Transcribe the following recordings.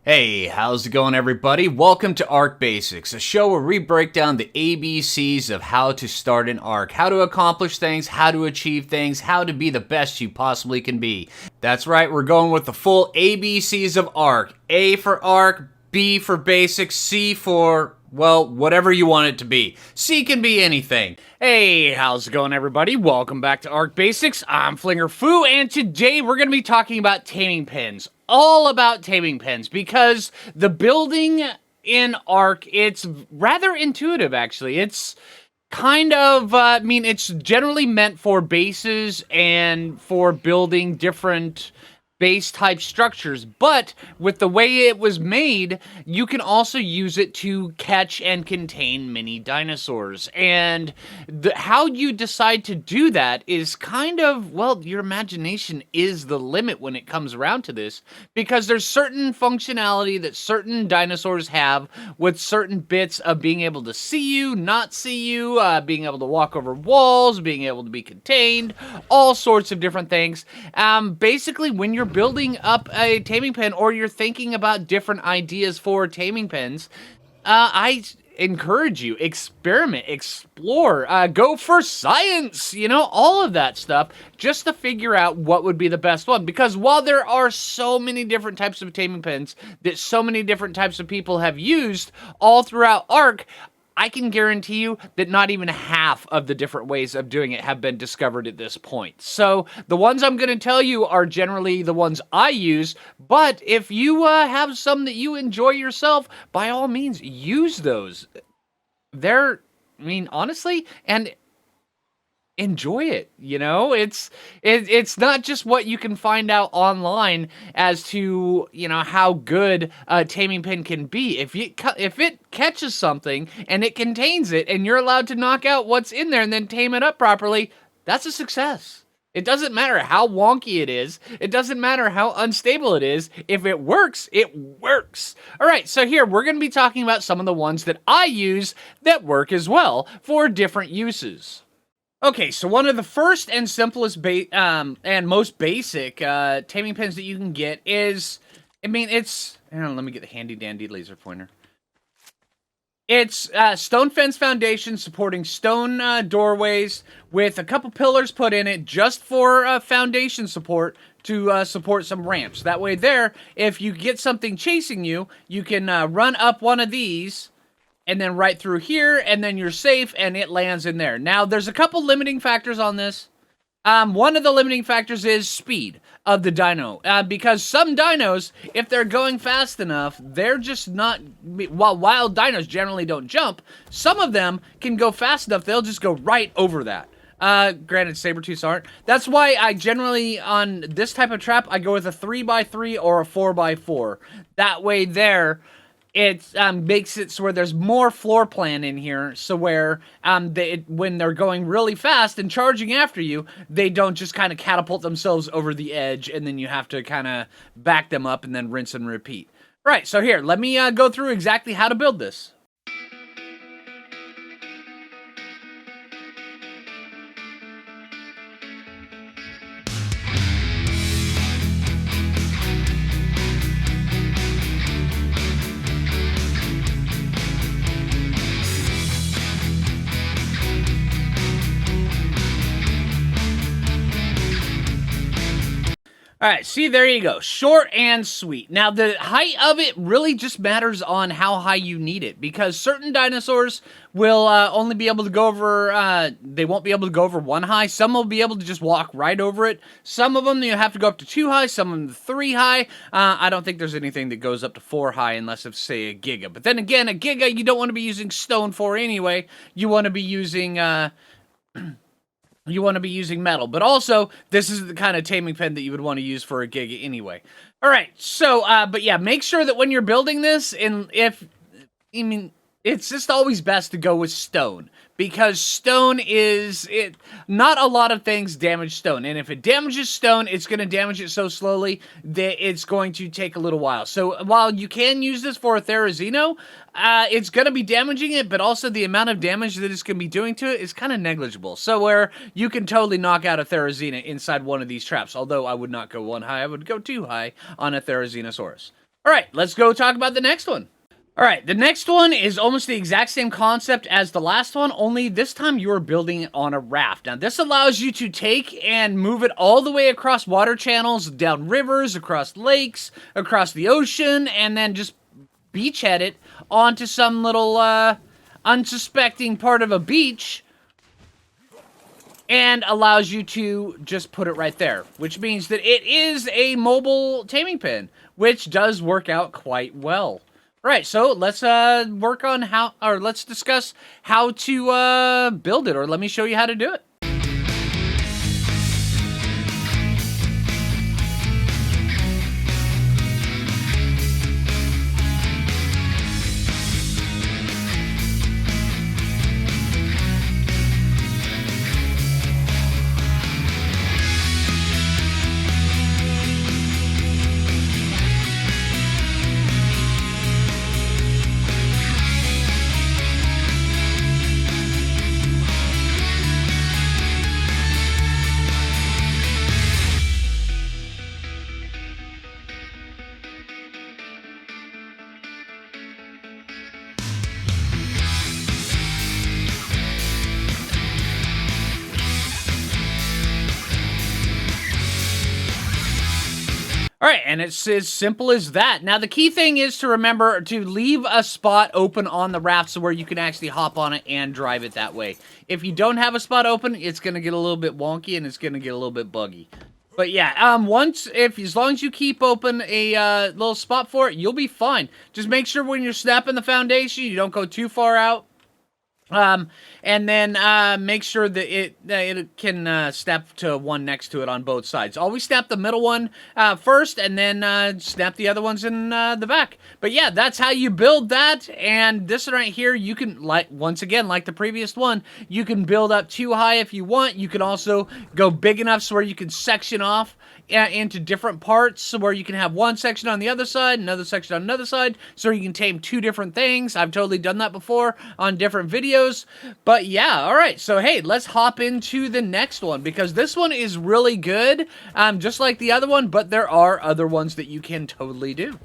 Hey, how's it going, everybody? Welcome to Arc Basics, a show where we break down the ABCs of how to start an arc, how to accomplish things, how to achieve things, how to be the best you possibly can be. That's right, we're going with the full ABCs of arc. A for arc, B for basic, C for, well, whatever you want it to be. C can be anything. Hey, how's it going, everybody? Welcome back to Arc Basics. I'm Phlinger Phoo, and today we're going to be talking about taming pens. All about taming pens, because the building in Arc, it's rather intuitive, actually. It's kind of, it's generally meant for bases and for building different base-type structures, but with the way it was made, you can also use it to catch and contain mini dinosaurs. And how you decide to do that is kind of, well, your imagination is the limit when it comes around to this, because there's certain functionality that certain dinosaurs have with certain bits of being able to see you, not see you, being able to walk over walls, being able to be contained, all sorts of different things. Basically, when you're building up a taming pen or you're thinking about different ideas for taming pens, I encourage you, experiment, explore, go for science, all of that stuff, just to figure out what would be the best one. Because while there are so many different types of taming pens that so many different types of people have used all throughout Arc, I can guarantee you that not even half of the different ways of doing it have been discovered at this point. So the ones I'm going to tell you are generally the ones I use, but if you have some that you enjoy yourself, by all means, use those. Honestly, and enjoy it. It's not just what you can find out online as to how good a taming pen can be. If it catches something and it contains it and you're allowed to knock out what's in there and then tame it up properly, that's a success. It doesn't matter how wonky it is. It doesn't matter how unstable it is. If it works, it works. All right, so here we're going to be talking about some of the ones that I use that work as well for different uses. Okay, so one of the first and simplest and most basic taming pens that you can get is, hang on, let me get the handy dandy laser pointer. It's stone fence foundation supporting stone doorways with a couple pillars put in it just for foundation support to support some ramps. That way there, if you get something chasing you, you can run up one of these and then right through here, and then you're safe, and it lands in there. Now, there's a couple limiting factors on this. One of the limiting factors is speed of the dino, because some dinos, if they're going fast enough, they're just not, while wild dinos generally don't jump, some of them can go fast enough, they'll just go right over that. Granted, saber-tooths aren't. That's why I generally, on this type of trap, I go with a 3x3 or a 4x4. That way there, it makes it so where there's more floor plan in here, so where when they're going really fast and charging after you, they don't just kind of catapult themselves over the edge, and then you have to kind of back them up and then rinse and repeat. Right, so here, let me go through exactly how to build this. All right, see, there you go. Short and sweet. Now, the height of it really just matters on how high you need it, because certain dinosaurs will only be able to go over, they won't be able to go over 1 high. Some will be able to just walk right over it. Some of them, you have to go up to 2 high, some of them 3 high. I don't think there's anything that goes up to 4 high unless it's, say, a Giga. But then again, a Giga, you don't want to be using stone for anyway. You want to be using, metal, but also, this is the kind of taming pen that you would want to use for a Giga anyway. All right, so, but yeah, make sure that when you're building this, it's just always best to go with stone, because stone not a lot of things damage stone, and if it damages stone, it's going to damage it so slowly that it's going to take a little while. So while you can use this for a Therizino, it's going to be damaging it, but also the amount of damage that it's going to be doing to it is kind of negligible. So where you can totally knock out a Therizino inside one of these traps, although I would not go 1 high, I would go 2 high on a Therizinosaurus. All right, let's go talk about the next one. All right, the next one is almost the exact same concept as the last one, only this time you are building it on a raft. Now, this allows you to take and move it all the way across water channels, down rivers, across lakes, across the ocean, and then just beachhead it onto some little unsuspecting part of a beach, and allows you to just put it right there, which means that it is a mobile taming pen, which does work out quite well. Right, so let's work on let's discuss how to build it, or let me show you how to do it. All right, and it's as simple as that. Now, the key thing is to remember to leave a spot open on the raft so where you can actually hop on it and drive it that way. If you don't have a spot open, it's going to get a little bit wonky and it's going to get a little bit buggy. But yeah, as long as you keep open a little spot for it, you'll be fine. Just make sure when you're snapping the foundation, you don't go too far out. And then make sure that it can snap to one next to it on both sides. Always snap the middle one first, and then snap the other ones in the back. But yeah, that's how you build that. And this one right here, you can, once again, like the previous one, you can build up too high if you want. You can also go big enough so where you can section off into different parts, so where you can have one section on the other side, another section on another side, so you can tame two different things. I've totally done that before on different videos. But yeah, all right, so hey, let's hop into the next one, because this one is really good, just like the other one, but there are other ones that you can totally do.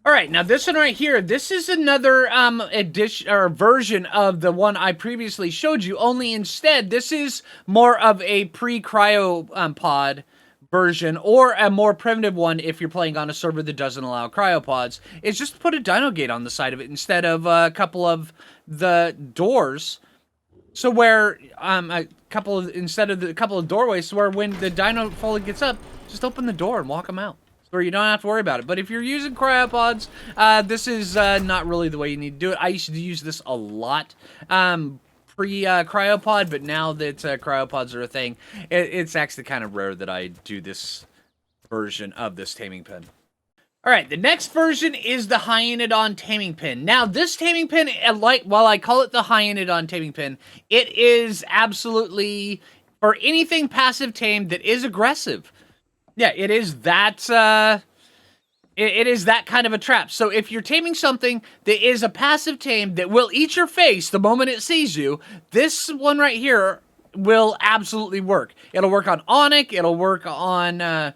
All right, now this one right here, this is another edition or version of the one I previously showed you, only instead this is more of a pre-cryopod version, or a more primitive one if you're playing on a server that doesn't allow cryopod. It's just put a dino gate on the side of it instead of a couple of the doors. So where instead of a couple of doorways, so where when the dino fully gets up, just open the door and walk them out, where you don't have to worry about it. But if you're using cryopods, this is not really the way you need to do it. I used to use this a lot pre-cryopod, but now that cryopods are a thing, it's actually kind of rare that I do this version of this taming pen. All right, the next version is the Hyenadon taming pen. Now, this taming pen, while I call it the Hyenadon taming pen, it is absolutely for anything passive tamed that is aggressive. Yeah, it is that. It is that kind of a trap. So if you're taming something that is a passive tame that will eat your face the moment it sees you, this one right here will absolutely work. It'll work on Onyx, it'll work on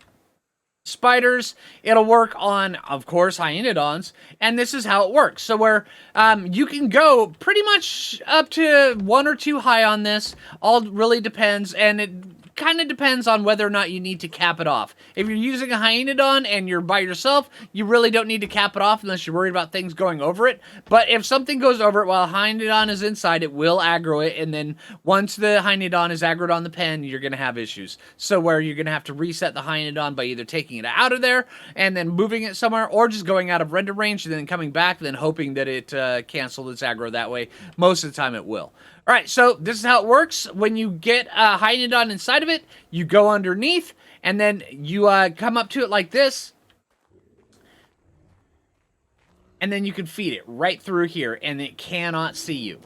spiders, it'll work on, of course, Hyenadons, and this is how it works. So where you can go pretty much up to 1 or 2 high on this, all really depends, and it kind of depends on whether or not you need to cap it off. If you're using a Hyenadon and you're by yourself, you really don't need to cap it off unless you're worried about things going over it. But if something goes over it while a Hyenadon is inside, it will aggro it, and then once the Hyenadon is aggroed on the pen, you're going to have issues. So where you're going to have to reset the Hyenadon by either taking it out of there and then moving it somewhere, or just going out of render range and then coming back and then hoping that it cancels its aggro that way. Most of the time it will. All right, so this is how it works. When you get a Hyenadon inside of it, you go underneath, and then you come up to it like this, and then you can feed it right through here, and it cannot see you.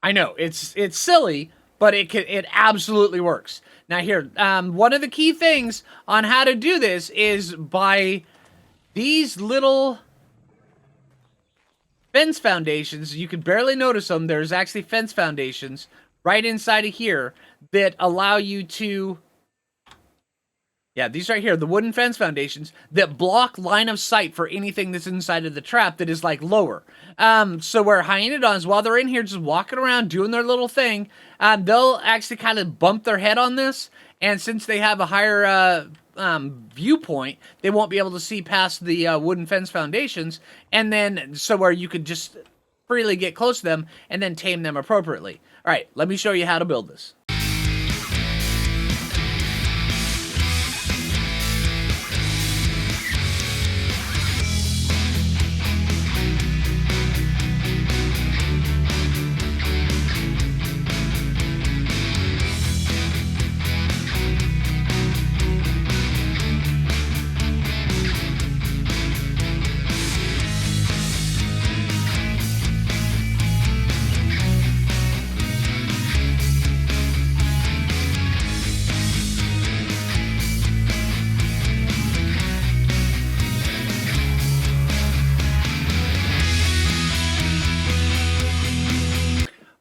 I know, it's silly, but it absolutely works. Now here, one of the key things on how to do this is by these little fence foundations. You can barely notice them. There's actually fence foundations right inside of here that allow you to Yeah, these right here, the wooden fence foundations that block line of sight for anything that's inside of the trap that is like lower. So where Hyenadons, while they're in here just walking around doing their little thing, they'll actually kind of bump their head on this, and since they have a higher viewpoint, they won't be able to see past the wooden fence foundations, and then so where you could just freely get close to them and then tame them appropriately. All right, let me show you how to build this.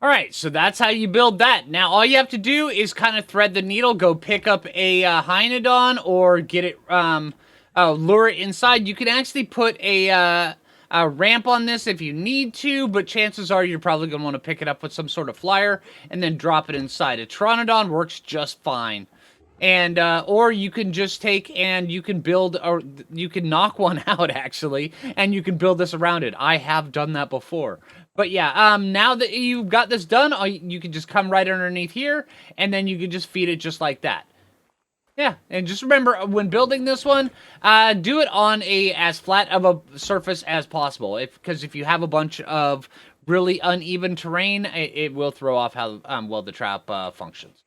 All right, so that's how you build that. Now, all you have to do is kind of thread the needle, go pick up a Hyenadon or get it, lure it inside. You can actually put a ramp on this if you need to, but chances are you're probably going to want to pick it up with some sort of flyer and then drop it inside. A Pteranodon works just fine. And, or you can just take and you can build, or you can knock one out, actually, and you can build this around it. I have done that before. But yeah, now that you've got this done, you can just come right underneath here, and then you can just feed it just like that. Yeah, and just remember, when building this one, do it on as flat of a surface as possible. Because if you have a bunch of really uneven terrain, it will throw off how well the trap functions.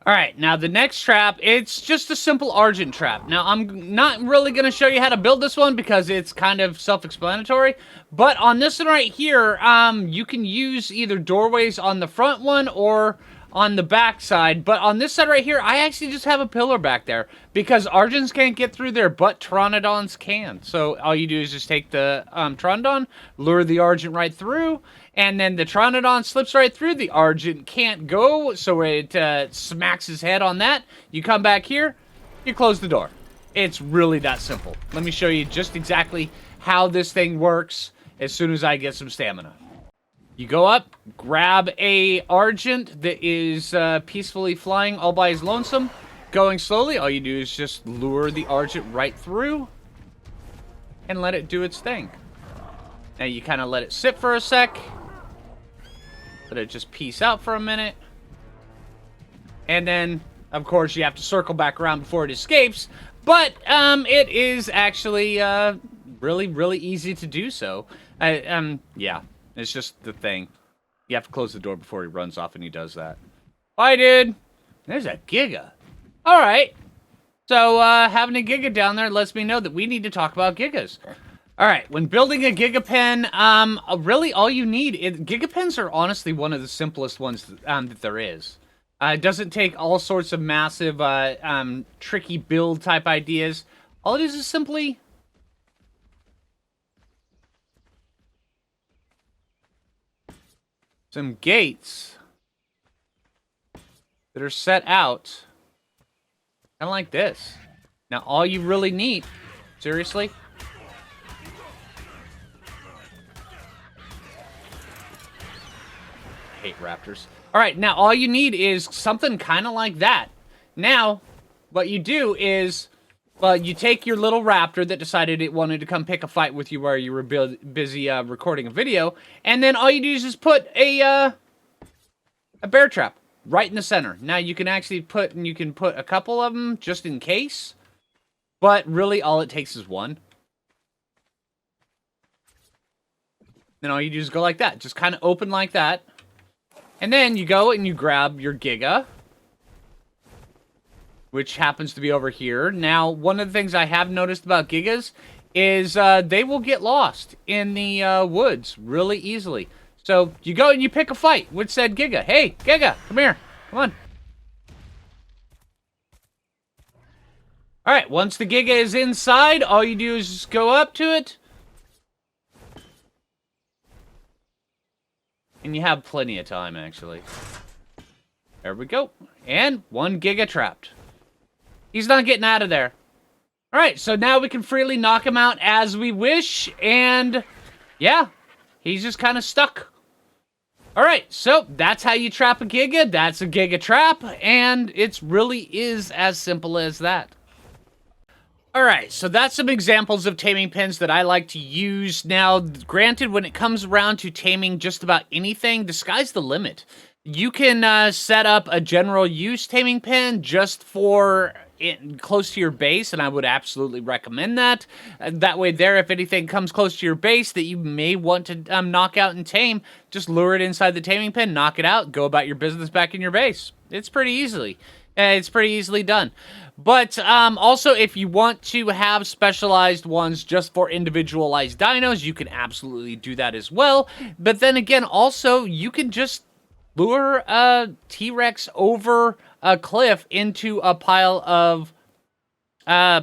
All right, now the next trap, it's just a simple Argent trap. Now, I'm not really going to show you how to build this one because it's kind of self-explanatory, but on this one right here, you can use either doorways on the front one or on the back side, but on this side right here, I actually just have a pillar back there because Argents can't get through there, but Pteranodons can. So all you do is just take the Pteranodon, lure the Argent right through, and then the Pteranodon slips right through. The Argent can't go, so it smacks his head on that. You come back here, you close the door. It's really that simple. Let me show you just exactly how this thing works as soon as I get some stamina. You go up, grab a Argent that is peacefully flying all by his lonesome, going slowly. All you do is just lure the Argent right through and let it do its thing. Now you kind of let it sit for a sec. Let it just peace out for a minute. And then, of course, you have to circle back around before it escapes. But it is actually really, really easy to do so. Yeah. It's just the thing. You have to close the door before he runs off, and he does that. Bye, dude. There's a Giga. All right. So, having a Giga down there lets me know that we need to talk about Gigas. All right. When building a Giga Pen, really all you need... Giga Pens are honestly one of the simplest ones that there is. It doesn't take all sorts of massive, tricky build type ideas. All it is simply... some gates that are set out kind of like this. Now, all you really need, seriously, I hate raptors. All right, now all you need is something kind of like that. Now, what you do is, well, you take your little raptor that decided it wanted to come pick a fight with you while you were busy recording a video, and then all you do is just put a bear trap right in the center. Now you can actually put a couple of them just in case, but really all it takes is one. Then all you do is go like that, just kind of open like that, and then you go and you grab your Giga, which happens to be over here. Now, one of the things I have noticed about Gigas is they will get lost in the woods really easily. So, you go and you pick a fight with said Giga. Hey, Giga, come here. Come on. Alright, once the Giga is inside, all you do is just go up to it. And you have plenty of time, actually. There we go. And one Giga trapped. He's not getting out of there. All right, so now we can freely knock him out as we wish, and yeah, he's just kind of stuck. All right, so that's how you trap a Giga. That's a Giga trap, and it really is as simple as that. All right, so that's some examples of taming pens that I like to use. Now, granted, when it comes around to taming just about anything, the sky's the limit. You can set up a general use taming pen just for close to your base, and I would absolutely recommend that. That way there, if anything comes close to your base that you may want to knock out and tame, just lure it inside the taming pen, knock it out, go about your business back in your base. It's pretty easily done. But also, if you want to have specialized ones just for individualized dinos, you can absolutely do that as well. But then again, also, you can just lure a T-Rex over a cliff into a pile of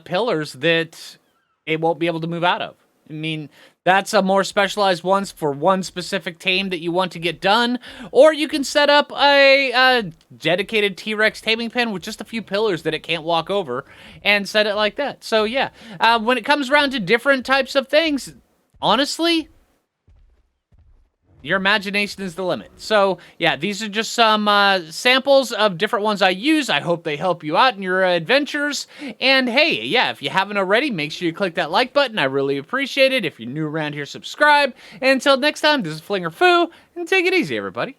pillars that it won't be able to move out of. I mean, that's a more specialized ones for one specific tame that you want to get done. Or you can set up a dedicated T-Rex taming pen with just a few pillars that it can't walk over and set it like that. So yeah, when it comes around to different types of things, honestly, your imagination is the limit. So, yeah, these are just some samples of different ones I use. I hope they help you out in your adventures. And, hey, yeah, if you haven't already, make sure you click that like button. I really appreciate it. If you're new around here, subscribe. And until next time, this is Phlinger Phoo, and take it easy, everybody.